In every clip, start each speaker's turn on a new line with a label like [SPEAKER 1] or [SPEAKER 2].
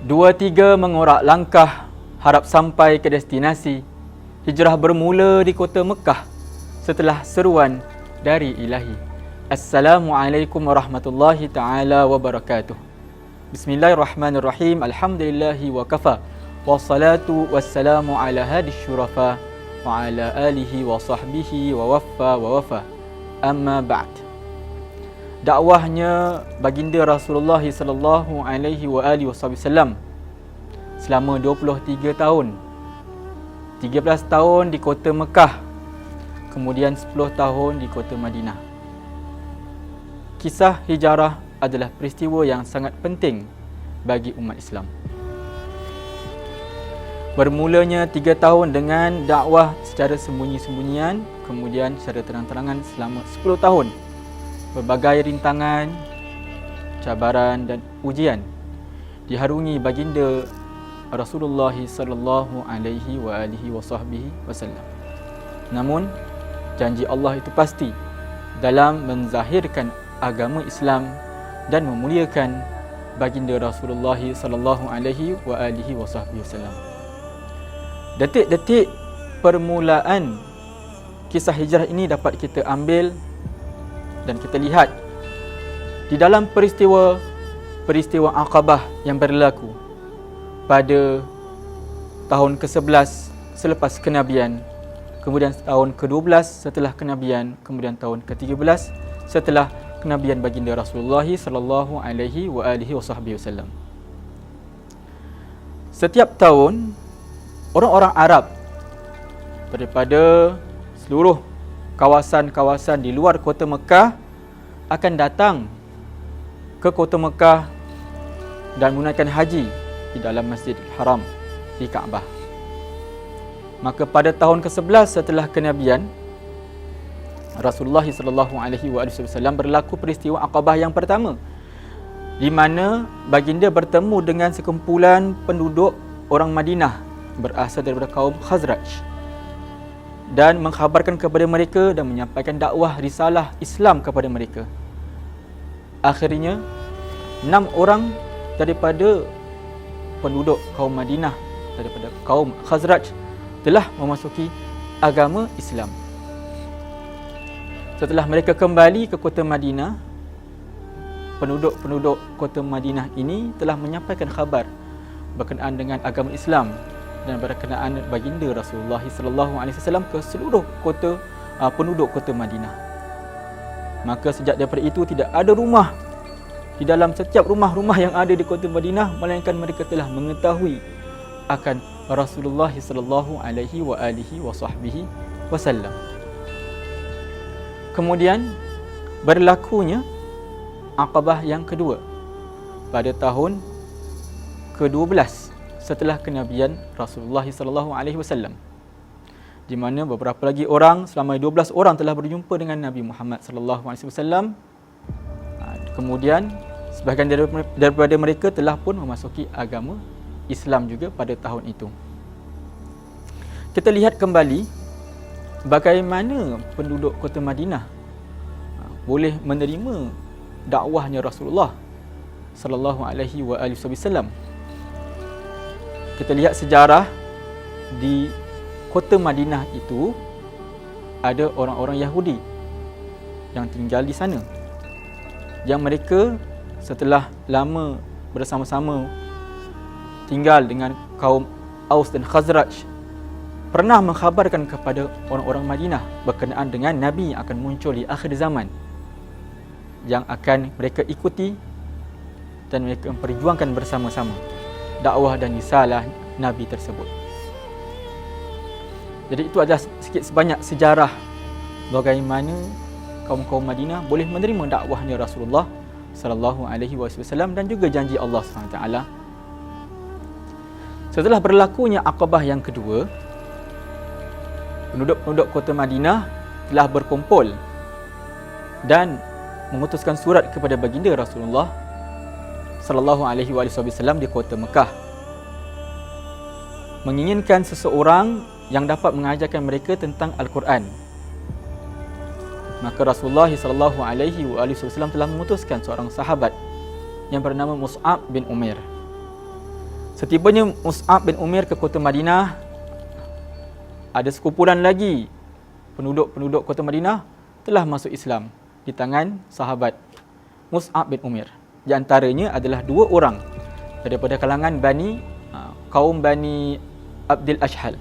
[SPEAKER 1] 2-3 mengorak langkah, harap sampai ke destinasi. Hijrah bermula di kota Mekah setelah seruan dari Ilahi. Assalamualaikum warahmatullahi ta'ala wabarakatuh. Bismillahirrahmanirrahim. Alhamdulillahi wa kafa. Wassalatu wassalamu ala hadis syurafa wa ala alihi wa sahbihi wa wafa. Amma ba'd. Dakwahnya baginda Rasulullah sallallahu alaihi wa alihi wasallam selama 23 tahun. 13 tahun di kota Mekah, kemudian 10 tahun di kota Madinah. Kisah hijrah adalah peristiwa yang sangat penting bagi umat Islam. Bermulanya 3 tahun dengan dakwah secara sembunyi-sembunyian, kemudian secara terang-terangan selama 10 tahun. Berbagai rintangan, cabaran dan ujian diharungi baginda Rasulullah sallallahu alaihi wa alihi wasallam. Namun janji Allah itu pasti dalam menzahirkan agama Islam dan memuliakan baginda Rasulullah sallallahu alaihi wa alihi wasallam. Detik-detik permulaan kisah hijrah ini dapat kita ambil dan kita lihat di dalam peristiwa Aqabah yang berlaku pada tahun ke-11 selepas kenabian, kemudian tahun ke-12 setelah kenabian, kemudian tahun ke-13 setelah kenabian baginda Rasulullah sallallahu alaihi wa alihi wasallam. Setiap tahun orang-orang Arab daripada seluruh kawasan-kawasan di luar kota Mekah akan datang ke kota Mekah dan menunaikan haji di dalam Masjidil Haram di Kaabah. Maka pada tahun ke-11 setelah kenabian Rasulullah sallallahu alaihi wasallam berlaku peristiwa Aqabah yang pertama, di mana baginda bertemu dengan sekumpulan penduduk orang Madinah berasal daripada kaum Khazraj dan mengkhabarkan kepada mereka dan menyampaikan dakwah risalah Islam kepada mereka. Akhirnya 6 orang daripada penduduk kaum Madinah, daripada kaum Khazraj, telah memasuki agama Islam. Setelah mereka kembali ke kota Madinah, penduduk-penduduk kota Madinah ini telah menyampaikan khabar berkenaan dengan agama Islam dan berkenaan baginda Rasulullah sallallahu alaihi wasallam ke seluruh kota penduduk kota Madinah. Maka sejak daripada itu tidak ada rumah di dalam setiap rumah-rumah yang ada di kota Madinah melainkan mereka telah mengetahui akan Rasulullah sallallahu alaihi wa alihi wasallam. Kemudian berlakunya Aqabah yang kedua pada tahun ke-12 setelah kenabian Rasulullah sallallahu alaihi wasallam, di mana beberapa lagi orang, selama 12 orang telah berjumpa dengan Nabi Muhammad sallallahu alaihi wasallam. Kemudian sebahagian daripada mereka telah pun memasuki agama Islam juga pada tahun itu. Kita lihat kembali bagaimana penduduk kota Madinah boleh menerima dakwahnya Rasulullah sallallahu alaihi wasallam. Kita lihat sejarah di kota Madinah itu ada orang-orang Yahudi yang tinggal di sana, yang mereka setelah lama bersama-sama tinggal dengan kaum Aus dan Khazraj pernah mengkhabarkan kepada orang-orang Madinah berkenaan dengan Nabi yang akan muncul di akhir zaman, yang akan mereka ikuti dan mereka memperjuangkan bersama-sama dakwah dan risalah Nabi tersebut. Jadi itu adalah sikit sebanyak sejarah bagaimana kaum-kaum Madinah boleh menerima dakwahnya Rasulullah sallallahu alaihi wasallam dan juga janji Allah SWT. Setelah berlakunya Aqabah yang kedua, penduduk-penduduk kota Madinah telah berkumpul dan mengutuskan surat kepada baginda Rasulullah sallallahu alaihi wasallam di kota Mekah, menginginkan seseorang yang dapat mengajarkan mereka tentang Al-Quran. Maka Rasulullah sallallahu alaihi wasallam telah memutuskan seorang sahabat yang bernama Mus'ab bin Umair Setibanya Mus'ab bin Umair ke kota Madinah, ada sekumpulan lagi penduduk kota Madinah telah masuk Islam di tangan sahabat Mus'ab bin Umair. Di antaranya adalah 2 orang daripada kalangan kaum Bani Abdul Ashhal.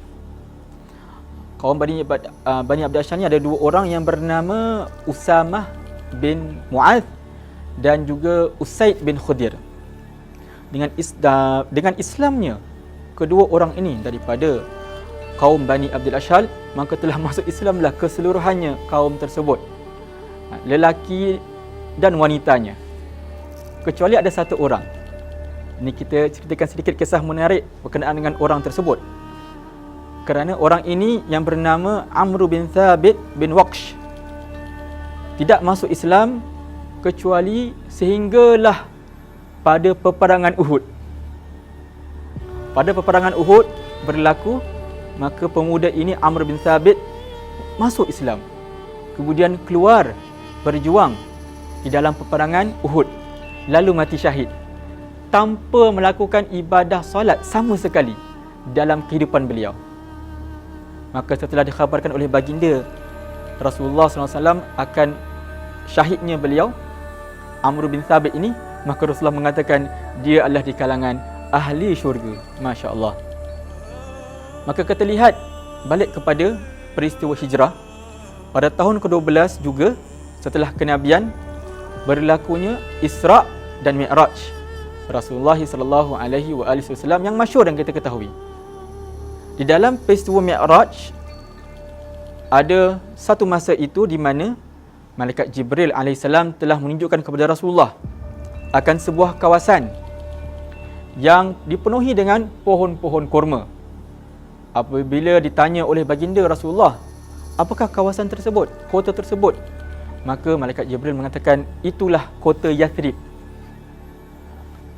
[SPEAKER 1] Kaum Bani Abdul Ashhal ni ada 2 orang yang bernama Usamah bin Mu'adh dan juga Usaid bin Khudir. Dengan Islamnya kedua orang ini daripada kaum Bani Abdul Ashhal, maka telah masuk Islamlah keseluruhannya kaum tersebut, lelaki dan wanitanya, kecuali ada 1 orang. Ini kita ceritakan sedikit kisah menarik berkenaan dengan orang tersebut. Kerana orang ini yang bernama Amr bin Thabit bin Waqsh tidak masuk Islam kecuali sehinggalah pada peperangan Uhud. Pada peperangan Uhud berlaku, maka pemuda ini Amr bin Thabit masuk Islam, kemudian keluar berjuang di dalam peperangan Uhud, lalu mati syahid tanpa melakukan ibadah solat sama sekali dalam kehidupan beliau. Maka setelah dikhabarkan oleh baginda Rasulullah SAW akan syahidnya beliau, Amr bin Thabit ini, maka Rasulullah mengatakan dia adalah di kalangan ahli syurga. Masya Allah. Maka kita lihat balik kepada peristiwa hijrah. Pada tahun ke-12 juga setelah kenabian, berlakunya Isra' dan Mi'raj Rasulullah SAW yang masyhur dan kita ketahui. Di dalam peristiwa Mi'raj, ada satu masa itu di mana Malaikat Jibril AS telah menunjukkan kepada Rasulullah akan sebuah kawasan yang dipenuhi dengan pohon-pohon kurma. Apabila ditanya oleh baginda Rasulullah, apakah kawasan tersebut, kota tersebut? Maka Malaikat Jibril mengatakan, itulah kota Yathrib,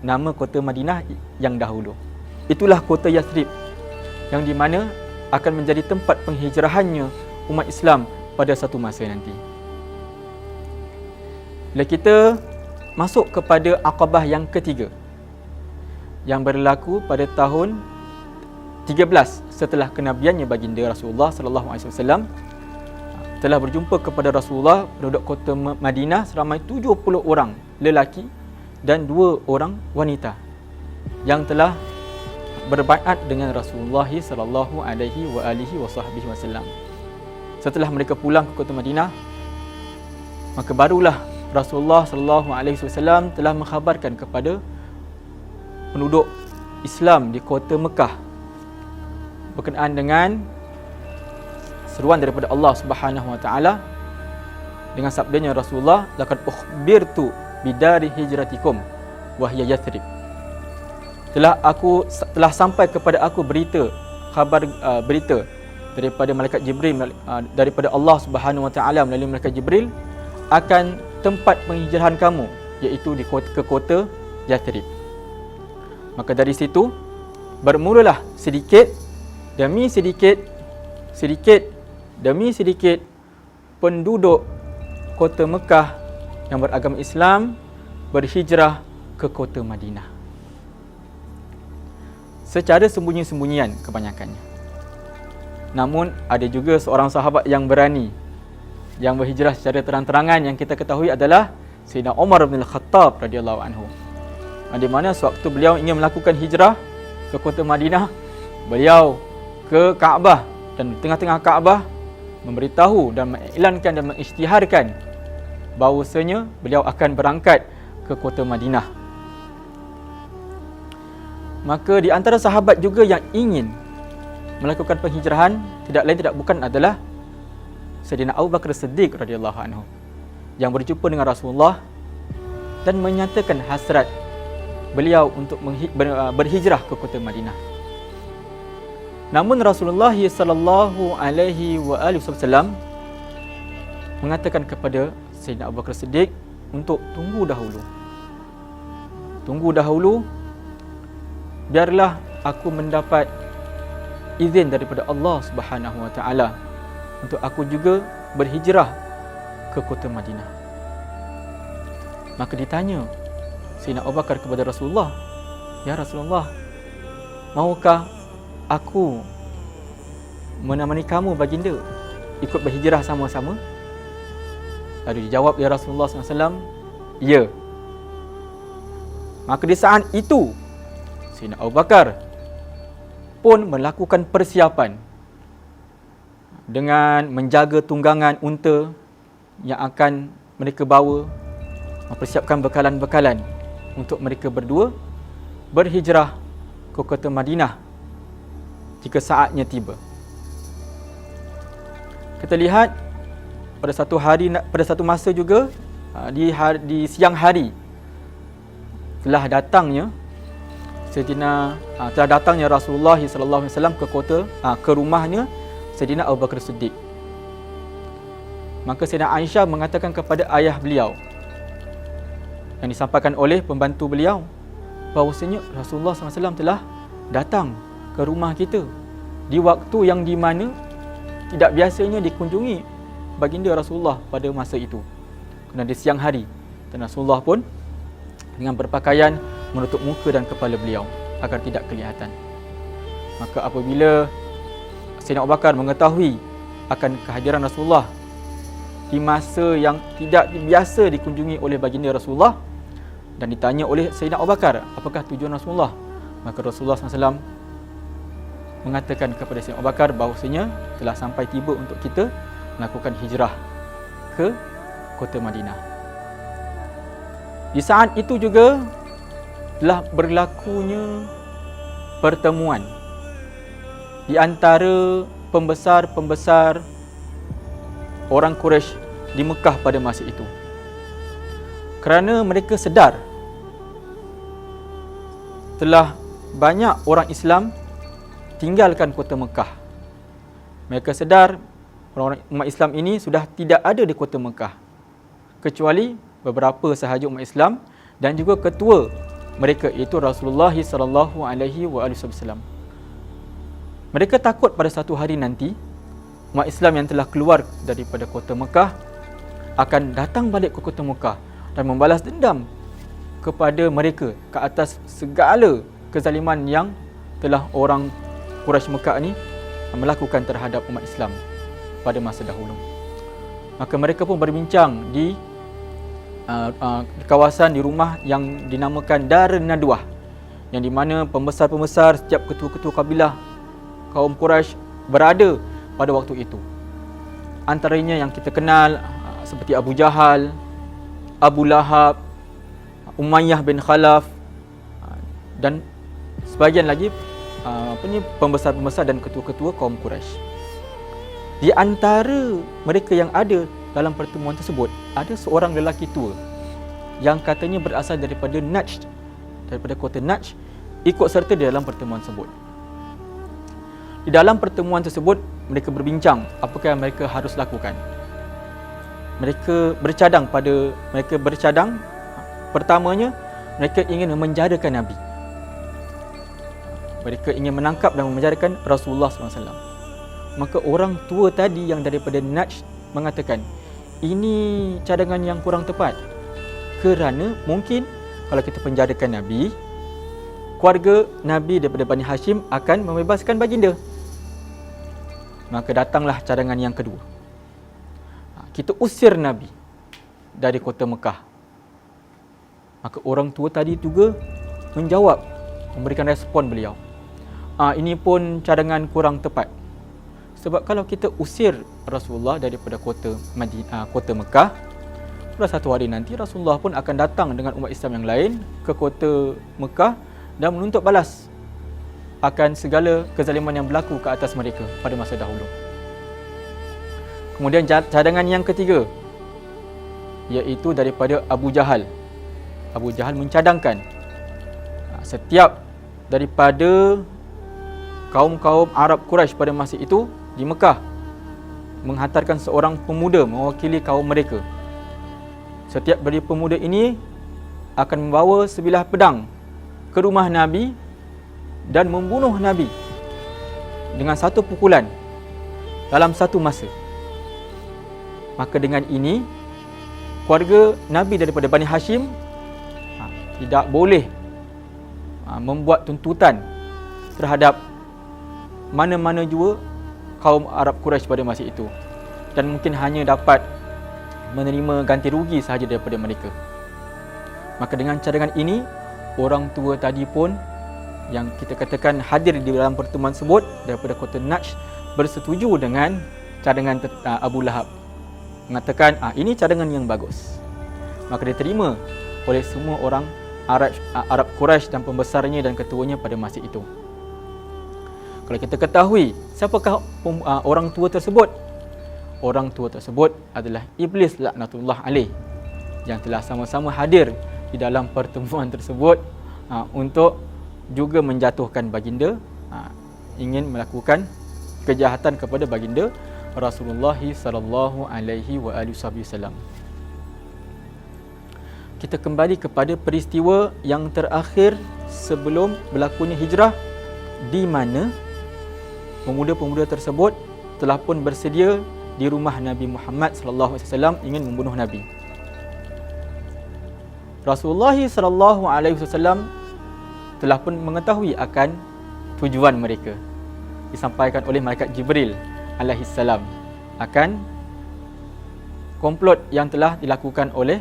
[SPEAKER 1] nama kota Madinah yang dahulu. Itulah kota Yathrib, yang di mana akan menjadi tempat penghijrahannya umat Islam pada satu masa nanti. Bila kita masuk kepada Aqabah yang ketiga, yang berlaku pada tahun 13 setelah kenabiannya baginda Rasulullah SAW, telah berjumpa kepada Rasulullah penduduk kota Madinah seramai 70 orang lelaki dan 2 orang wanita yang telah berbaiat dengan Rasulullah SAW. Setelah mereka pulang ke kota Madinah, maka barulah Rasulullah SAW telah mengkhabarkan kepada penduduk Islam di kota Mekah berkenaan dengan seruan daripada Allah Subhanahu Wa Taala dengan sabdanya Rasulullah, laqad ukhbirtu bidari hijratikum wa hiya Yathrib. Telah sampai kepada aku berita daripada malaikat Jibril, daripada Allah Subhanahu Wa Taala melalui malaikat Jibril akan tempat penghijrahan kamu, iaitu ke kota Yathrib. Maka dari situ bermulalah sedikit demi sedikit penduduk kota Mekah yang beragama Islam berhijrah ke kota Madinah, secara sembunyi-sembunyian kebanyakannya. Namun ada juga seorang sahabat yang berani yang berhijrah secara terang-terangan, yang kita ketahui adalah Sayyidina Umar bin Al-Khattab radhiyallahu anhu. Di mana sewaktu beliau ingin melakukan hijrah ke kota Madinah, beliau ke Kaabah dan di tengah-tengah Kaabah memberitahu dan mengiklankan dan mengisytiharkan bahawasanya beliau akan berangkat ke kota Madinah. Maka di antara sahabat juga yang ingin melakukan penghijrahan tidak lain tidak bukan adalah Sayyidina Abu Bakar Siddiq radhiyallahu anhu, yang berjumpa dengan Rasulullah dan menyatakan hasrat beliau untuk berhijrah ke kota Madinah. Namun Rasulullah sallallahu alaihi wasallam mengatakan kepada Sayyidina Abu Bakar Siddiq untuk tunggu dahulu, biarlah aku mendapat izin daripada Allah Subhanahu Wa Taala untuk aku juga berhijrah ke kota Madinah. Maka ditanya Sayyidina Abu Bakar kepada Rasulullah, ya Rasulullah, maukah aku menemani kamu baginda ikut berhijrah sama-sama? Lalu dijawab oleh Rasulullah SAW, ya. Maka di saat itu Sayyidina Abu Bakar pun melakukan persiapan dengan menjaga tunggangan unta yang akan mereka bawa, mempersiapkan bekalan-bekalan untuk mereka berdua berhijrah ke kota Madinah jika saatnya tiba. Kita lihat pada satu masa juga di siang hari telah datangnya Rasulullah SAW ke rumahnya Sayyidina Abu Bakar Siddiq. Maka Sayyidina Aisyah mengatakan kepada ayah beliau yang disampaikan oleh pembantu beliau bahawasanya Rasulullah SAW telah datang ke rumah kita di waktu yang di mana tidak biasanya dikunjungi baginda Rasulullah pada masa itu, kerana di siang hari, dan Rasulullah pun dengan berpakaian menutup muka dan kepala beliau agar tidak kelihatan. Maka apabila Sayyidina Abu Bakar mengetahui akan kehadiran Rasulullah di masa yang tidak biasa dikunjungi oleh baginda Rasulullah, dan ditanya oleh Sayyidina Abu Bakar apakah tujuan Rasulullah, maka Rasulullah SAW mengatakan kepada Sayyidina Abu Bakar bahawasanya telah sampai tiba untuk kita melakukan hijrah ke kota Madinah. Di saat itu juga telah berlakunya pertemuan di antara pembesar-pembesar orang Quraisy di Mekah pada masa itu, kerana mereka sedar telah banyak orang Islam tinggalkan kota Mekah. Mereka sedar orang umat Islam ini sudah tidak ada di kota Mekah, kecuali beberapa sahaja umat Islam dan juga ketua mereka, iaitu Rasulullah SAW. Mereka takut pada satu hari nanti umat Islam yang telah keluar daripada kota Mekah akan datang balik ke kota Mekah dan membalas dendam kepada mereka ke atas segala kezaliman yang telah orang Quraisy Mekah ni melakukan terhadap umat Islam pada masa dahulu. Maka mereka pun berbincang di kawasan di rumah yang dinamakan Darun Nadwah, yang di mana pembesar-pembesar setiap ketua-ketua kabilah kaum Quraisy berada pada waktu itu. Antaranya yang kita kenal seperti Abu Jahal, Abu Lahab, Umayyah bin Khalaf dan sebahagian lagi pembesar-pembesar dan ketua-ketua kaum Quraisy. Di antara mereka yang ada dalam pertemuan tersebut, ada seorang lelaki tua yang katanya berasal daripada Najd, daripada kota Najd, ikut serta di dalam pertemuan tersebut. Di dalam pertemuan tersebut, mereka berbincang apakah yang mereka harus lakukan. Mereka bercadang, pertamanya, mereka ingin memenjarakan Nabi. Mereka ingin menangkap dan memenjarakan Rasulullah SAW. Maka orang tua tadi yang daripada Najd mengatakan, ini cadangan yang kurang tepat, kerana mungkin kalau kita penjarakan Nabi, keluarga Nabi daripada Bani Hashim akan membebaskan baginda. Maka datanglah cadangan yang kedua, kita usir Nabi dari kota Mekah. Maka orang tua tadi juga menjawab, memberikan respon beliau, ini pun cadangan kurang tepat. Sebab kalau kita usir Rasulullah daripada kota Mekah, pada satu hari nanti Rasulullah pun akan datang dengan umat Islam yang lain ke kota Mekah dan menuntut balas akan segala kezaliman yang berlaku ke atas mereka pada masa dahulu. Kemudian cadangan yang ketiga, iaitu daripada Abu Jahal. Abu Jahal mencadangkan setiap daripada kaum-kaum Arab Quraisy pada masa itu di Mekah menghantarkan seorang pemuda mewakili kaum mereka. Setiap dari pemuda ini akan membawa sebilah pedang ke rumah Nabi dan membunuh Nabi dengan satu pukulan dalam satu masa. Maka dengan ini, keluarga Nabi daripada Bani Hashim tidak boleh membuat tuntutan terhadap mana-mana jua kaum Arab Quraisy pada masa itu, dan mungkin hanya dapat menerima ganti rugi sahaja daripada mereka. Maka dengan cadangan ini, orang tua tadi pun yang kita katakan hadir di dalam pertemuan tersebut daripada kota Najd bersetuju dengan cadangan Abu Lahab, mengatakan ini cadangan yang bagus. Maka diterima oleh semua orang Arab Quraisy dan pembesarnya dan ketuanya pada masa itu. Kalau kita ketahui siapakah orang tua tersebut, orang tua tersebut adalah Iblis laknatullah alaih, yang telah sama-sama hadir di dalam pertemuan tersebut untuk juga menjatuhkan baginda, ingin melakukan kejahatan kepada baginda Rasulullah sallallahu alaihi wasallam. Kita kembali kepada peristiwa yang terakhir sebelum berlakunya hijrah, di mana pemuda-pemuda tersebut telah pun bersedia di rumah Nabi Muhammad sallallahu alaihi wasallam ingin membunuh Nabi. Rasulullah sallallahu alaihi wasallam telah pun mengetahui akan tujuan mereka. Disampaikan oleh malaikat Jibril alaihi salam akan komplot yang telah dilakukan oleh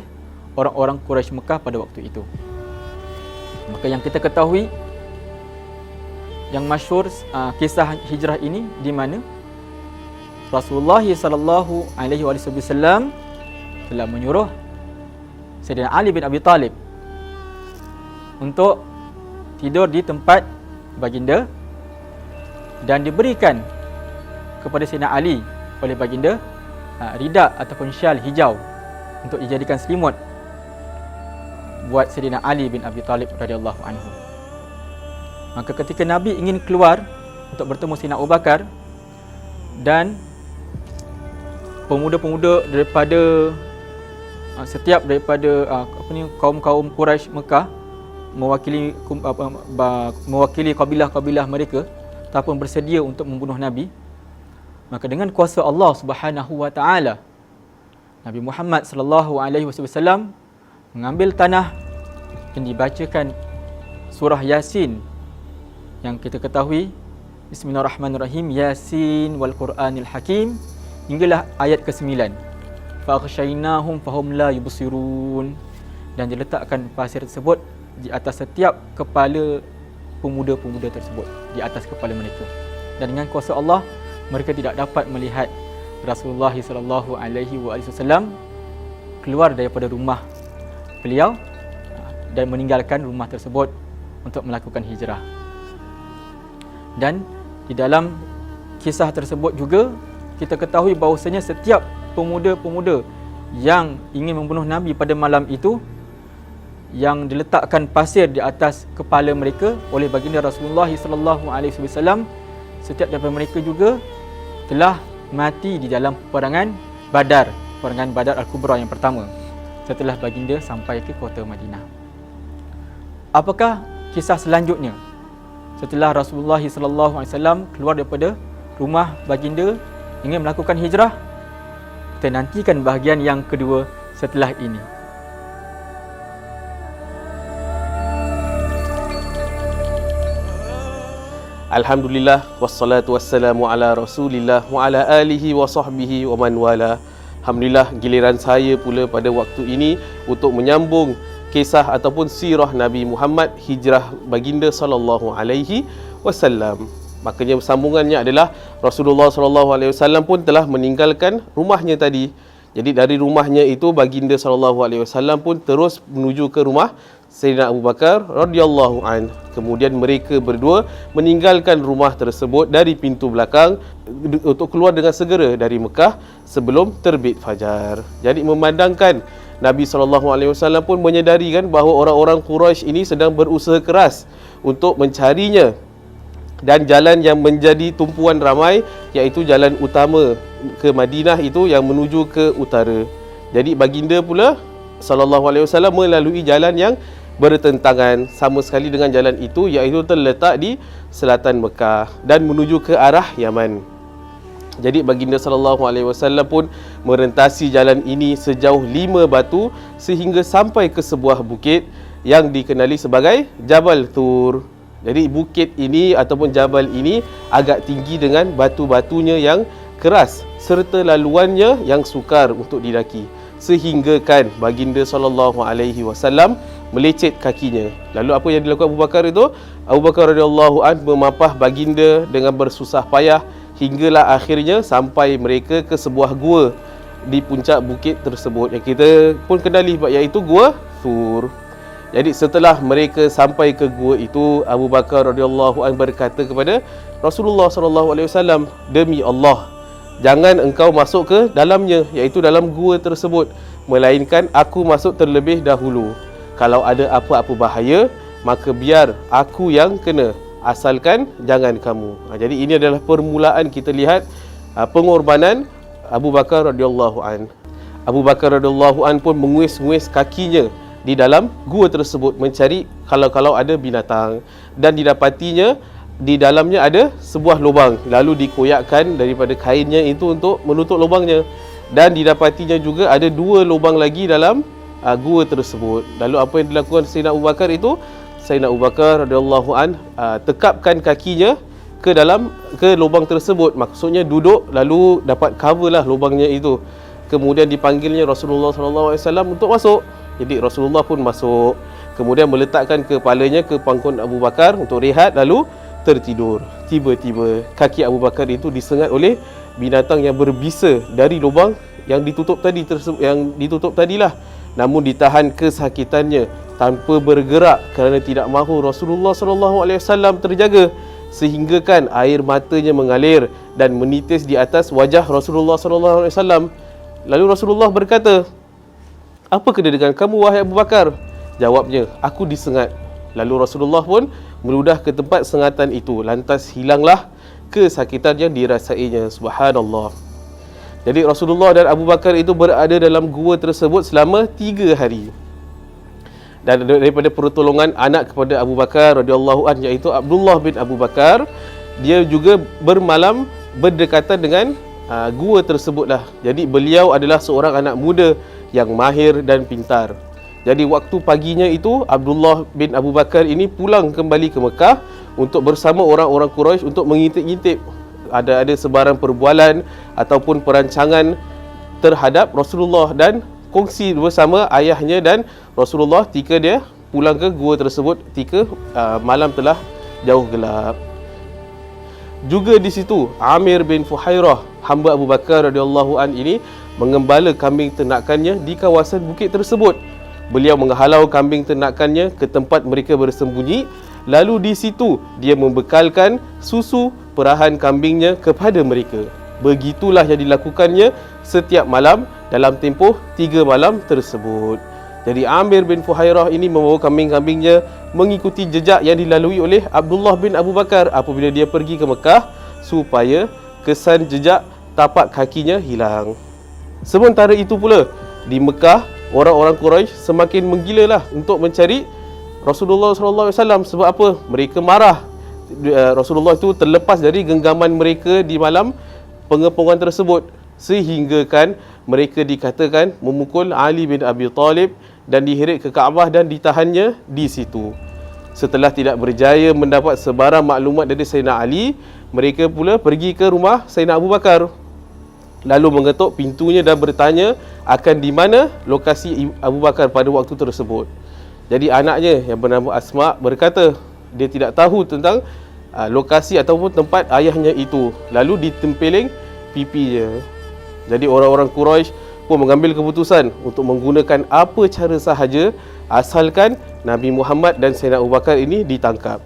[SPEAKER 1] orang-orang Quraisy Mekah pada waktu itu. Maka yang kita ketahui, yang masyhur kisah hijrah ini, di mana Rasulullah sallallahu alaihi wasallam telah menyuruh Sayyidina Ali bin Abi Talib untuk tidur di tempat baginda, dan diberikan kepada Sayyidina Ali oleh baginda rida ataupun syal hijau untuk dijadikan selimut buat Sayyidina Ali bin Abi Talib radhiyallahu anhu. Maka ketika Nabi ingin keluar untuk bertemu Sayyidina Abu Bakar, dan pemuda-pemuda daripada setiap daripada kaum-kaum Quraisy Mekah mewakili kabilah-kabilah mereka ataupun bersedia untuk membunuh Nabi, maka dengan kuasa Allah Subhanahu wa taala, Nabi Muhammad sallallahu alaihi wasallam mengambil tanah dan dibacakan surah Yasin yang kita ketahui, Bismillahirrahmanirrahim, Yasin wal Quranil Hakim, hinggalah ayat ke-9. Faghshaynahum fahum la yubsirun, dan diletakkan pasir tersebut di atas setiap kepala pemuda-pemuda tersebut, di atas kepala mereka, dan dengan kuasa Allah mereka tidak dapat melihat Rasulullah sallallahu alaihi wasallam keluar daripada rumah beliau dan meninggalkan rumah tersebut untuk melakukan hijrah. Dan di dalam kisah tersebut juga kita ketahui bahawasanya setiap pemuda-pemuda yang ingin membunuh Nabi pada malam itu, yang diletakkan pasir di atas kepala mereka oleh baginda Rasulullah sallallahu alaihi wasallam, setiap daripada mereka juga telah mati di dalam peperangan Badar, peperangan Badar Al-Kubra yang pertama setelah baginda sampai ke kota Madinah. Apakah kisah selanjutnya setelah Rasulullah sallallahu alaihi wasallam keluar daripada rumah baginda ingin melakukan hijrah? Kita nantikan bahagian yang kedua setelah ini.
[SPEAKER 2] Alhamdulillah, wassalatu wassalamu ala Rasulillah wa ala alihi wa sahbihi wa man wala. Alhamdulillah, giliran saya pula pada waktu ini untuk menyambung kisah ataupun sirah Nabi Muhammad hijrah baginda sallallahu alaihi wasallam. Makanya sambungannya adalah Rasulullah sallallahu alaihi wasallam pun telah meninggalkan rumahnya tadi. Jadi dari rumahnya itu baginda sallallahu alaihi wasallam pun terus menuju ke rumah Sayyidina Abu Bakar radhiyallahu an. Kemudian mereka berdua meninggalkan rumah tersebut dari pintu belakang untuk keluar dengan segera dari Mekah sebelum terbit fajar. Jadi memandangkan Nabi SAW pun menyedari kan bahawa orang-orang Quraisy ini sedang berusaha keras untuk mencarinya, dan jalan yang menjadi tumpuan ramai iaitu jalan utama ke Madinah itu yang menuju ke utara. Jadi baginda pula SAW melalui jalan yang bertentangan sama sekali dengan jalan itu, iaitu terletak di selatan Mekah dan menuju ke arah Yaman. Jadi baginda SAW pun merentasi jalan ini sejauh 5 batu sehingga sampai ke sebuah bukit yang dikenali sebagai Jabal Tur. Jadi bukit ini ataupun jabal ini agak tinggi dengan batu-batunya yang keras serta laluannya yang sukar untuk didaki, sehinggakan baginda SAW melecet kakinya. Lalu apa yang dilakukan Abu Bakar itu? Abu Bakar radhiyallahu an memapah baginda dengan bersusah payah hinggalah akhirnya sampai mereka ke sebuah gua di puncak bukit tersebut yang kita pun kenali, iaitu Gua Thur. Jadi setelah mereka sampai ke gua itu, Abu Bakar radhiyallahu an berkata kepada Rasulullah SAW, "Demi Allah, jangan engkau masuk ke dalamnya, iaitu dalam gua tersebut, melainkan aku masuk terlebih dahulu. Kalau ada apa-apa bahaya, maka biar aku yang kena, asalkan jangan kamu." Jadi ini adalah permulaan kita lihat pengorbanan Abu Bakar radhiyallahu an. Abu Bakar radhiyallahu an pun menguis-nguis kakinya di dalam gua tersebut mencari kalau ada binatang, dan didapatinya di dalamnya ada sebuah lubang, lalu dikoyakkan daripada kainnya itu untuk menutup lubangnya, dan didapatinya juga ada 2 lubang lagi dalam gua tersebut. Lalu apa yang dilakukan Sayyidina Abu Bakar itu? Sayyidina Abu Bakar radhiyallahu an tekapkan kakinya ke lubang tersebut, maksudnya duduk lalu dapat coverlah lubangnya itu. Kemudian dipanggilnya Rasulullah SAW untuk masuk. Jadi Rasulullah pun masuk, kemudian meletakkan kepalanya ke pangkuan Abu Bakar untuk rehat, lalu tertidur. Tiba-tiba kaki Abu Bakar itu disengat oleh binatang yang berbisa dari lubang yang ditutup tadilah. Namun ditahan kesakitannya tanpa bergerak kerana tidak mahu Rasulullah SAW terjaga, sehinggakan air matanya mengalir dan menitis di atas wajah Rasulullah SAW. Lalu Rasulullah berkata, "Apa kena dengan kamu, wahai Abu Bakar?" Jawabnya, "Aku disengat." Lalu Rasulullah pun meludah ke tempat sengatan itu, lantas hilanglah kesakitan yang dirasainya. Subhanallah. Jadi Rasulullah dan Abu Bakar itu berada dalam gua tersebut selama 3 hari. Dan daripada pertolongan anak kepada Abu Bakar radhiyallahu an, iaitu Abdullah bin Abu Bakar, dia juga bermalam berdekatan dengan gua tersebutlah. Jadi beliau adalah seorang anak muda yang mahir dan pintar. Jadi waktu paginya itu, Abdullah bin Abu Bakar ini pulang kembali ke Mekah untuk bersama orang-orang Quraisy untuk mengintip-intip ada sebarang perbualan ataupun perancangan terhadap Rasulullah, dan kongsi bersama ayahnya dan Rasulullah ketika dia pulang ke gua tersebut ketika malam telah jauh gelap. Juga di situ Amir bin Fuhairah, hamba Abu Bakar radhiyallahu an ini, mengembala kambing ternakannya di kawasan bukit tersebut. Beliau menghalau kambing ternakannya ke tempat mereka bersembunyi, lalu di situ dia membekalkan susu perahan kambingnya kepada mereka. Begitulah yang dilakukannya setiap malam dalam tempoh 3 malam tersebut. Jadi Amir bin Fuhairah ini membawa kambing-kambingnya mengikuti jejak yang dilalui oleh Abdullah bin Abu Bakar apabila dia pergi ke Mekah, supaya kesan jejak tapak kakinya hilang. Sementara itu pula di Mekah, orang-orang Quraisy semakin menggilalah untuk mencari Rasulullah SAW. Sebab apa? Mereka marah Rasulullah itu terlepas dari genggaman mereka di malam pengepungan tersebut, sehinggakan mereka dikatakan memukul Ali bin Abi Talib dan diheret ke Kaabah dan ditahannya di situ. Setelah tidak berjaya mendapat sebarang maklumat dari Sayyidina Ali, mereka pula pergi ke rumah Sayyidina Abu Bakar, lalu mengetuk pintunya dan bertanya akan di mana lokasi Abu Bakar pada waktu tersebut. Jadi anaknya yang bernama Asma berkata dia tidak tahu tentang lokasi ataupun tempat ayahnya itu, lalu ditempeling pipinya. Jadi orang-orang Quraisy pun mengambil keputusan untuk menggunakan apa cara sahaja asalkan Nabi Muhammad dan Sayyidina Abu Bakar ini ditangkap.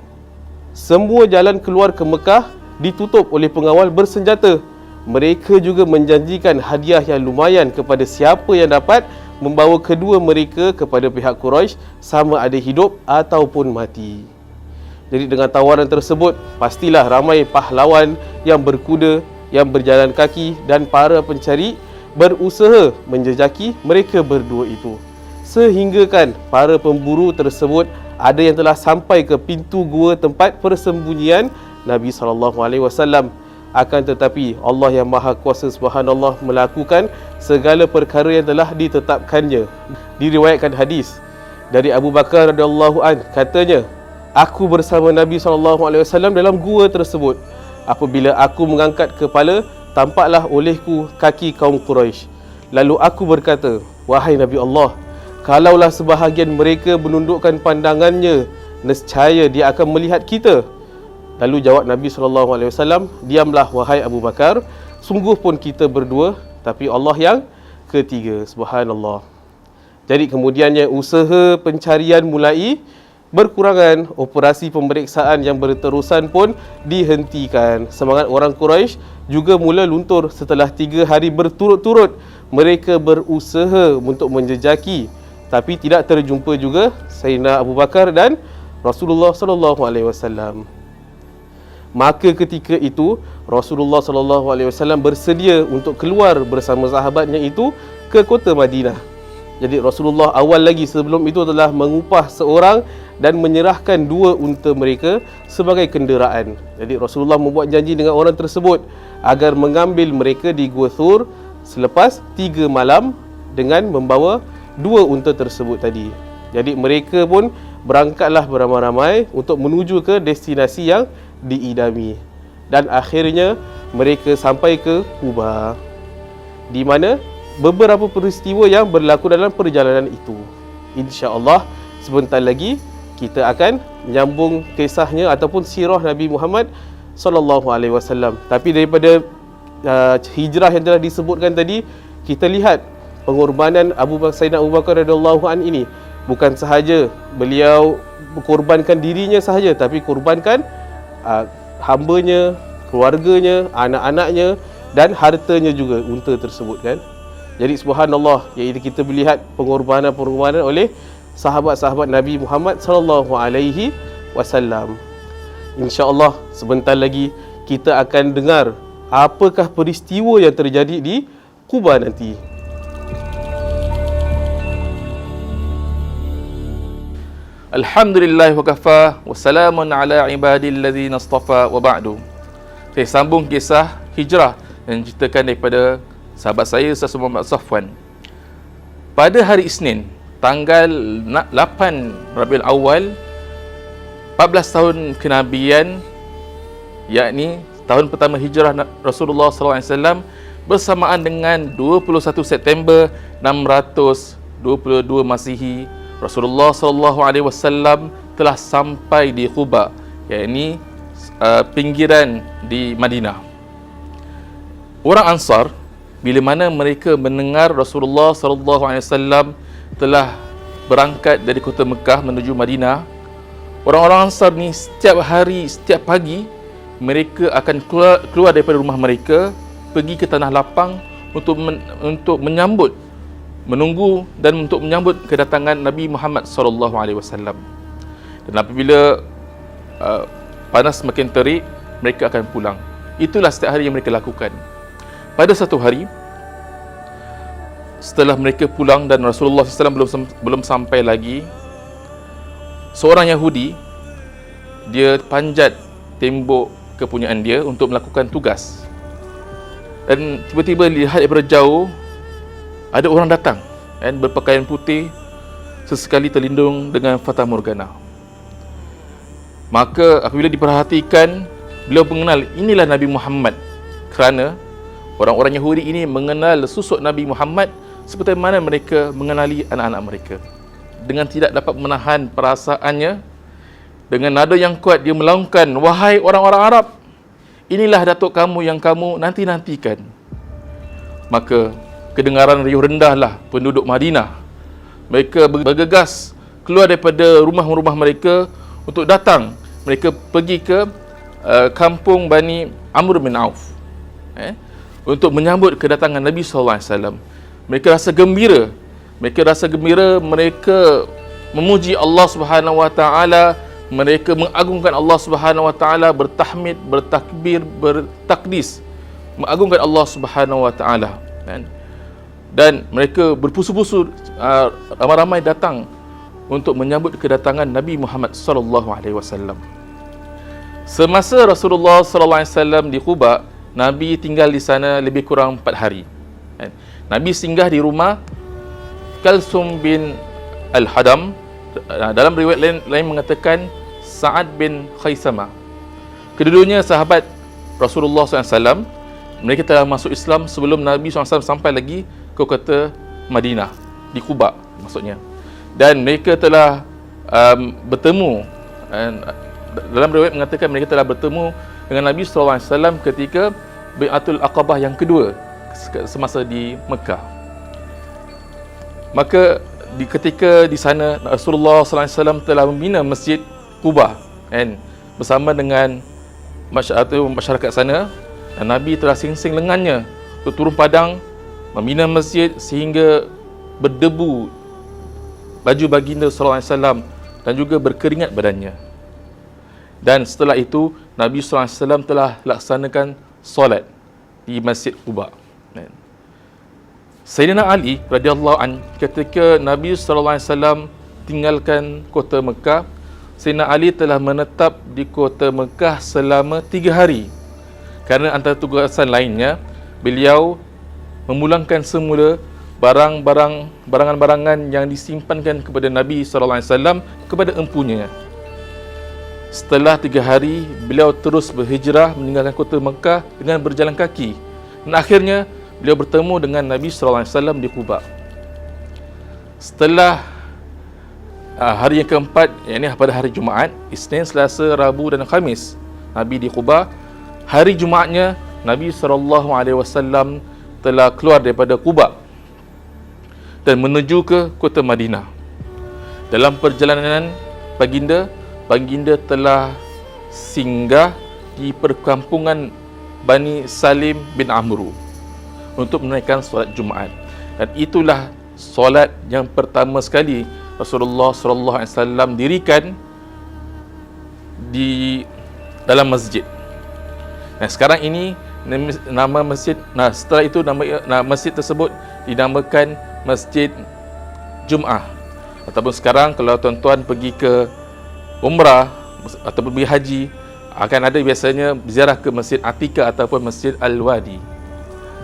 [SPEAKER 2] Semua jalan keluar ke Mekah ditutup oleh pengawal bersenjata. Mereka juga menjanjikan hadiah yang lumayan kepada siapa yang dapat membawa kedua mereka kepada pihak Quraisy, sama ada hidup ataupun mati. Jadi dengan tawaran tersebut, pastilah ramai pahlawan yang berkuda, yang berjalan kaki dan para pencari berusaha menjejaki mereka berdua itu. Sehinggakan para pemburu tersebut ada yang telah sampai ke pintu gua tempat persembunyian Nabi SAW. Akan tetapi Allah yang Maha Kuasa Subhanallah melakukan segala perkara yang telah ditetapkannya. Diriwayatkan hadis dari Abu Bakar radhiyallahu an, katanya, aku bersama Nabi SAW dalam gua tersebut. Apabila aku mengangkat kepala, tampaklah olehku kaki kaum Quraisy. Lalu aku berkata, wahai Nabi Allah, kalaulah sebahagian mereka menundukkan pandangannya, nescaya dia akan melihat kita. Lalu jawab Nabi SAW, diamlah wahai Abu Bakar, sungguh pun kita berdua, tapi Allah yang ketiga. Subhanallah. Jadi kemudiannya usaha pencarian mulai berkurangan, operasi pemeriksaan yang berterusan pun dihentikan. Semangat orang Quraisy juga mula luntur setelah 3 hari berturut-turut mereka berusaha untuk menjejaki, tapi tidak terjumpa juga Sayyidina Abu Bakar dan Rasulullah sallallahu alaihi wasallam. Maka ketika itu Rasulullah sallallahu alaihi wasallam bersedia untuk keluar bersama sahabatnya itu ke kota Madinah. Jadi Rasulullah awal lagi sebelum itu telah mengupah seorang dan menyerahkan 2 unta mereka sebagai kenderaan. Jadi Rasulullah membuat janji dengan orang tersebut agar mengambil mereka di Gua Thur selepas 3 malam dengan membawa 2 unta tersebut tadi. Jadi mereka pun berangkatlah beramai-ramai untuk menuju ke destinasi yang diidami. Dan akhirnya mereka sampai ke Quba, di mana beberapa peristiwa yang berlaku dalam perjalanan itu. InsyaAllah sebentar lagi kita akan menyambung kisahnya ataupun sirah Nabi Muhammad sallallahu alaihi wasallam. Tapi daripada hijrah yang telah disebutkan tadi, kita lihat pengorbanan Sayyidina Abu Bakar radhiyallahu an ini. Bukan sahaja beliau berkorbankan dirinya sahaja, tapi korbankan hambanya, keluarganya, anak-anaknya dan hartanya juga, unta tersebut kan. Jadi subhanallah, iaitu kita melihat pengorbanan oleh sahabat-sahabat Nabi Muhammad sallallahu alaihi wasallam. Insya-Allah sebentar lagi kita akan dengar apakah peristiwa yang terjadi di Quba nanti.
[SPEAKER 3] Alhamdulillah wa kafa wa salamun ala ibadilladzina istafa wa ba'du. Saya sambung kisah hijrah yang diceritakan daripada sahabat saya Ustaz Muhammad Safwan. Pada hari Isnin, tanggal 8 Rabiul Awal, 14 tahun kenabian, yakni tahun pertama hijrah Rasulullah SAW, bersamaan dengan 21 September 622 Masihi, Rasulullah SAW telah sampai di Quba, yakni pinggiran di Madinah. Orang Ansar, bila mana mereka mendengar Rasulullah SAW telah berangkat dari kota Mekah menuju Madinah, orang-orang Ansar ni setiap hari, setiap pagi mereka akan keluar daripada rumah mereka, pergi ke tanah lapang untuk menyambut, menunggu dan untuk menyambut kedatangan Nabi Muhammad SAW. Dan apabila panas semakin terik, mereka akan pulang. Itulah setiap hari yang mereka lakukan. Pada satu hari, setelah mereka pulang dan Rasulullah SAW belum sampai lagi, seorang Yahudi, dia panjat tembok kepunyaan dia untuk melakukan tugas. Dan tiba-tiba lihat daripada jauh, ada orang datang dan berpakaian putih, sesekali terlindung dengan fata morgana. Maka apabila diperhatikan, beliau mengenal inilah Nabi Muhammad, kerana orang-orang Yahudi ini mengenal susuk Nabi Muhammad seperti mana mereka mengenali anak-anak mereka. Dengan tidak dapat menahan perasaannya, dengan nada yang kuat dia melaungkan, wahai orang-orang Arab, inilah datuk kamu yang kamu nanti-nantikan. Maka kedengaran riuh rendahlah penduduk Madinah. Mereka bergegas keluar daripada rumah-rumah mereka untuk datang. Mereka pergi ke kampung Bani Amr bin Auf untuk menyambut kedatangan Nabi SAW. Mereka rasa gembira. Mereka memuji Allah Subhanahu Wa Taala. Mereka mengagungkan Allah Subhanahu Wa Taala, bertahmid, bertakbir, bertakdis, mengagungkan Allah Subhanahu Wa Taala. Dan mereka berpusu-pusu, ramai-ramai datang untuk menyambut kedatangan Nabi Muhammad SAW. Semasa Rasulullah SAW di Quba, Nabi tinggal di sana lebih kurang 4 hari. Nabi singgah di rumah Kalsum bin Al-Hadam. Dalam riwayat lain mengatakan Sa'ad bin Khaisamah. Kedua-duanya sahabat Rasulullah SAW. Mereka telah masuk Islam sebelum Nabi SAW sampai lagi ke kota Madinah, di Quba maksudnya. Dan mereka telah bertemu, dalam riwayat mengatakan mereka telah bertemu dengan Nabi SAW ketika Bai'atul Aqabah yang kedua semasa di Mekah. Maka ketika di sana Rasulullah SAW telah membina Masjid Quba bersama dengan masyarakat sana, dan Nabi telah singsing lengannya untuk turun padang membina masjid sehingga berdebu baju baginda SAW dan juga berkeringat badannya. Dan setelah itu Nabi SAW telah laksanakan solat di Masjid Quba. Sayyidina Ali radhiyallahu an, ketika Nabi SAW tinggalkan kota Mekah, Sayyidina Ali telah menetap di kota Mekah selama 3 hari. Kerana antara tugasan lainnya, beliau memulangkan semula barangan-barangan yang disimpankan kepada Nabi SAW kepada empunya. Setelah 3 hari, beliau terus berhijrah meninggalkan kota Mekah dengan berjalan kaki. Dan akhirnya, beliau bertemu dengan Nabi SAW di Quba. Setelah hari yang keempat, yakni pada hari Jumaat, Isnin, Selasa, Rabu dan Khamis, Nabi di Quba. Hari Jumaatnya, Nabi SAW telah keluar daripada Quba dan menuju ke kota Madinah. Dalam perjalanan baginda telah singgah di perkampungan Bani Salim bin Amru untuk menunaikan solat Jumaat. Dan itulah solat yang pertama sekali Rasulullah SAW dirikan di dalam masjid. Nah, sekarang ini nama masjid, setelah itu nama masjid tersebut dinamakan Masjid Jum'ah. Ataupun sekarang kalau tuan-tuan pergi ke umrah ataupun pergi haji, akan ada biasanya ziarah ke Masjid Atiqah ataupun Masjid Al-Wadi.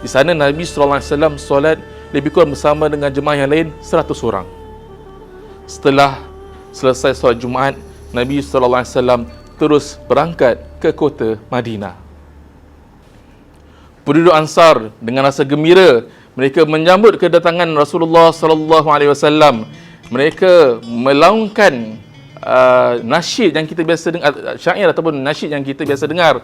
[SPEAKER 3] Di sana Nabi SAW solat lebih kurang bersama dengan jemaah yang lain 100 orang. Setelah selesai solat Jumaat, Nabi SAW terus berangkat ke kota Madinah. Penduduk Ansar dengan rasa gembira mereka menyambut kedatangan Rasulullah SAW. Mereka melaungkan nasyid yang kita biasa dengar, syair ataupun nasyid yang kita biasa dengar.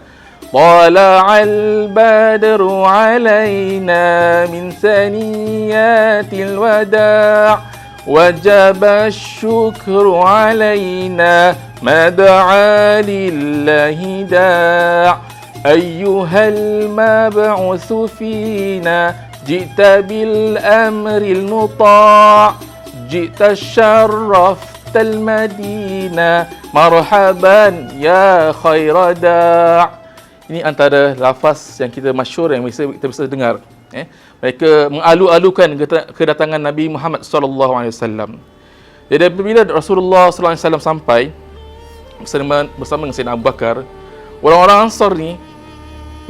[SPEAKER 3] Tala'al badru alaina min saniyatil wada' wajaba syukru alaina mad'a lillahi da' ayyuhal mab'utsu fina ji'ta bil amril muta' ji'ta syarraftal madinah marhaban ya khairada'. Ini antara lafaz yang kita masyhur yang kita bisa dengar. Mereka mengalu-alukan kedatangan Nabi Muhammad SAW. Jadi apabila Rasulullah SAW sampai bersama dengan Sayyidina Abu Bakar, orang-orang Ansar ni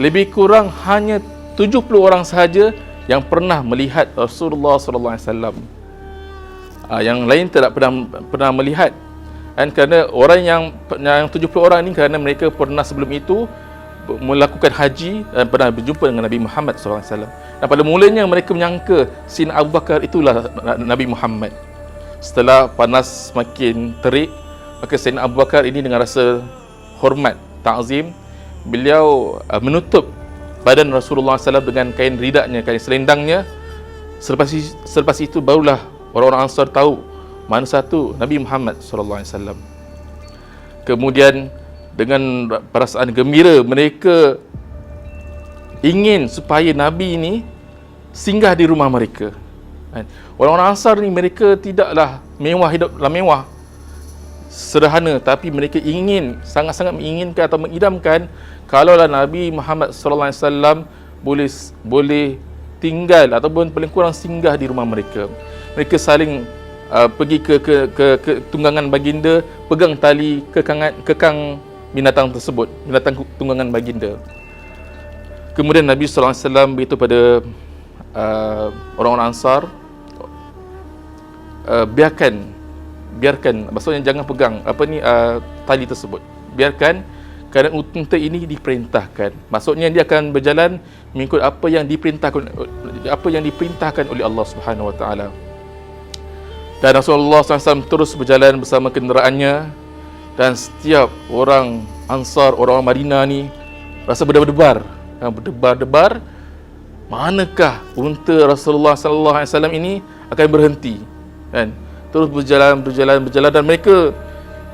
[SPEAKER 3] lebih kurang hanya 70 orang sahaja yang pernah melihat Rasulullah SAW. Yang lain tidak pernah melihat. Dan kerana orang yang 70 orang ni, kerana mereka pernah sebelum itu melakukan haji dan pernah berjumpa dengan Nabi Muhammad SAW. Dan pada mulanya mereka menyangka Sayyidina Abu Bakar itulah Nabi Muhammad. Setelah panas semakin terik, maka Sayyidina Abu Bakar ini dengan rasa hormat, ta'zim, beliau menutup badan Rasulullah SAW dengan kain ridaknya, kain selendangnya. Selepas itu barulah orang-orang Ansar tahu mana satu Nabi Muhammad SAW. Kemudian dengan perasaan gembira mereka ingin supaya Nabi ini singgah di rumah mereka. Orang-orang Ansar ni mereka tidaklah mewah, hidup dalam mewah, sederhana, tapi mereka ingin, sangat-sangat menginginkan atau mengidamkan kalaulah Nabi Muhammad SAW boleh tinggal ataupun paling kurang singgah di rumah mereka. Mereka saling pergi ke tunggangan baginda, pegang tali kekang binatang tersebut, binatang tunggangan baginda. Kemudian Nabi SAW beritahu pada orang-orang Ansar, biarkan biarkan, maksudnya jangan pegang tali tersebut. Biarkan, kerana unta ini diperintahkan. Maksudnya dia akan berjalan mengikut apa yang diperintahkan oleh Allah Subhanahu Wa Taala. Dan Rasulullah SAW terus berjalan bersama kenderaannya, dan setiap orang Ansar, orang Madinah ni rasa berdebar-debar, manakah unta Rasulullah SAW ini akan berhenti, kan? Terus berjalan, dan mereka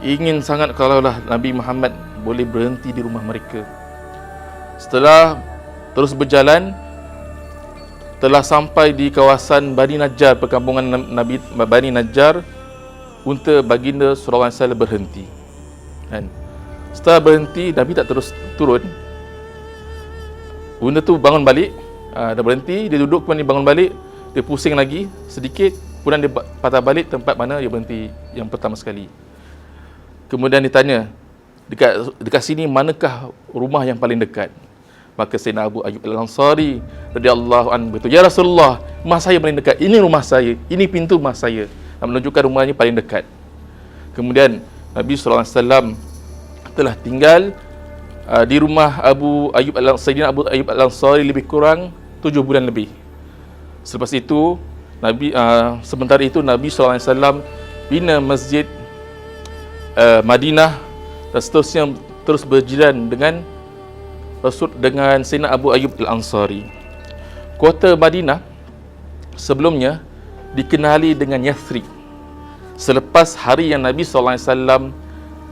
[SPEAKER 3] ingin sangat kalaulah Nabi Muhammad boleh berhenti di rumah mereka. Setelah terus berjalan, telah sampai di kawasan Bani Najjar, perkampungan Nabi Bani Najjar, unta baginda sallallahu alaihi wasallam berhenti. Kan? Setelah berhenti, Nabi tak terus turun. Unta tu bangun balik, dah berhenti, dia duduk, kemudian dia bangun balik, dia pusing lagi sedikit, kemudian dia patah balik tempat mana dia berhenti yang pertama sekali. Kemudian ditanya, dekat sini manakah rumah yang paling dekat? Maka Sayyidina Abu Ayyub Al-Ansari radhiyallahu anhu berkata, "Ya Rasulullah, rumah saya paling dekat. Ini rumah saya, ini pintu rumah saya." Menunjukkan rumahnya paling dekat. Kemudian Nabi SAW telah tinggal di rumah Sayyidina Abu Ayyub Al-Ansari lebih kurang 7 bulan lebih. Selepas itu, sementara itu Nabi SAW bina masjid Madinah, dan seterusnya terus berjiran dengan Sayyidina Abu Ayyub Al-Ansari. Kota Madinah sebelumnya dikenali dengan Yathrib. Selepas hari yang Nabi SAW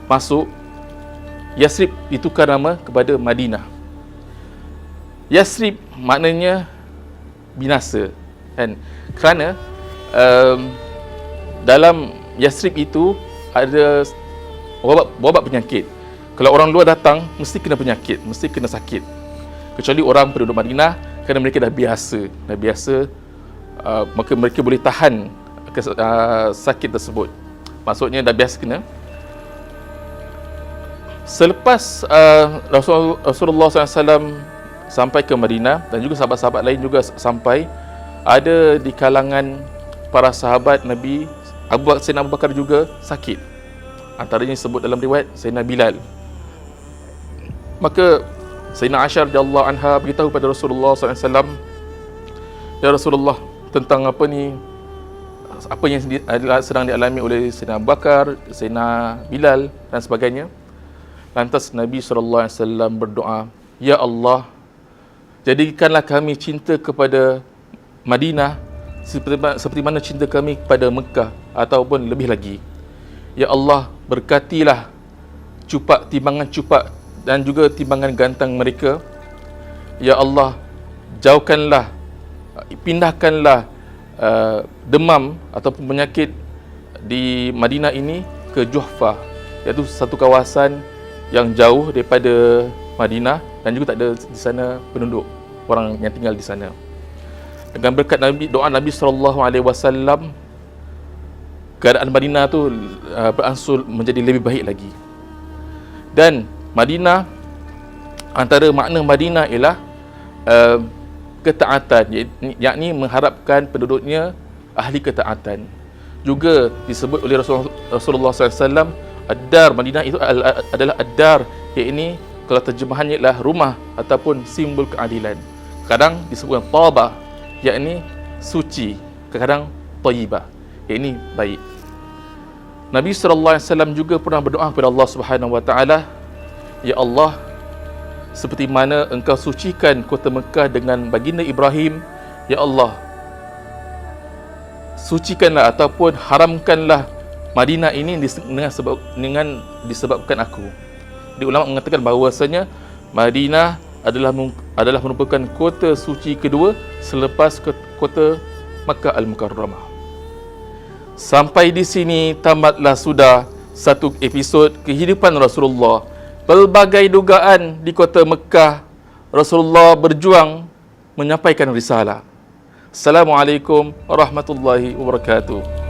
[SPEAKER 3] masuk, Yathrib ditukar nama kepada Madinah. Yathrib maknanya binasa, kan? Kerana dalam Yathrib itu ada wabak penyakit. Kalau orang luar datang, mesti kena penyakit, mesti kena sakit. Kecuali orang penduduk Madinah, kerana mereka dah biasa, maka mereka boleh tahan sakit tersebut. Maksudnya dah biasa kena. Selepas Rasulullah SAW sampai ke Madinah, dan juga sahabat-sahabat lain juga sampai, ada di kalangan para sahabat Nabi, Sayyidina Abu Bakar juga sakit. Antaranya disebut dalam riwayat Sayyidina Bilal. Maka Sayyidina Aisyah radhiyallahu anha beritahu pada Rasulullah SAW, "Ya Rasulullah, tentang apa yang sedang dialami oleh Sayyidina Abu Bakar, Sayyidina Bilal dan sebagainya." Lantas Nabi SAW berdoa, "Ya Allah, jadikanlah kami cinta kepada Madinah seperti mana cinta kami kepada Mekah, ataupun lebih lagi. Ya Allah, berkatilah timbangan cupak dan juga timbangan gantang mereka. Ya Allah, pindahkanlah demam ataupun penyakit di Madinah ini ke Juhfah, iaitu satu kawasan yang jauh daripada Madinah dan juga tak ada di sana penduduk, orang yang tinggal di sana." Dengan berkat doa Nabi SAW, keadaan Madinah tu beransur menjadi lebih baik lagi. Dan Madinah, antara makna Madinah ialah ketaatan, yakni mengharapkan penduduknya ahli ketaatan. Juga disebut oleh Rasulullah SAW, Ad-Dar, Madinah itu adalah Ad-Dar, yakni kalau terjemahannya ialah rumah ataupun simbol keadilan. Kadang disebutkan Taba, yakni suci, kadang Tayyibah, yakni baik. Nabi SAW juga pernah berdoa kepada Allah Subhanahu Wa Taala, "Ya Allah, seperti mana Engkau sucikan kota Mekah dengan baginda Ibrahim, Ya Allah, sucikanlah ataupun haramkanlah Madinah ini dengan disebabkan aku." Di ulama mengatakan bahawasanya Madinah adalah merupakan kota suci kedua selepas kota Makkah Al-Mukarramah. Sampai di sini tamatlah sudah satu episod kehidupan Rasulullah. Pelbagai dugaan di kota Mekah, Rasulullah berjuang menyampaikan risalah. Assalamualaikum warahmatullahi wabarakatuh.